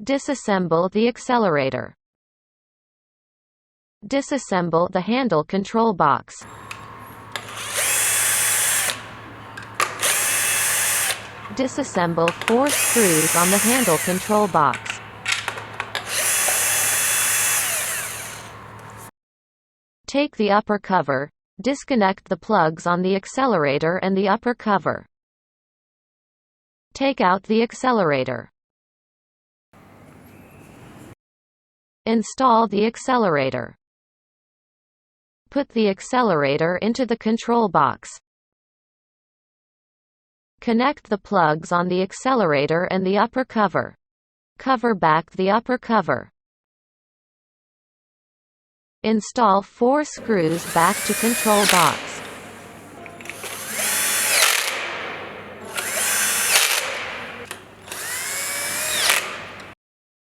Disassemble the accelerator. Disassemble the handle control box. Disassemble 4 screws on the handle control box. Take the upper cover. Disconnect the plugs on the accelerator and the upper cover. Take out the accelerator. Install the accelerator. Put the accelerator into the control box. Connect the plugs on the accelerator and the upper cover. Cover back the upper cover. Install 4 screws back to control box.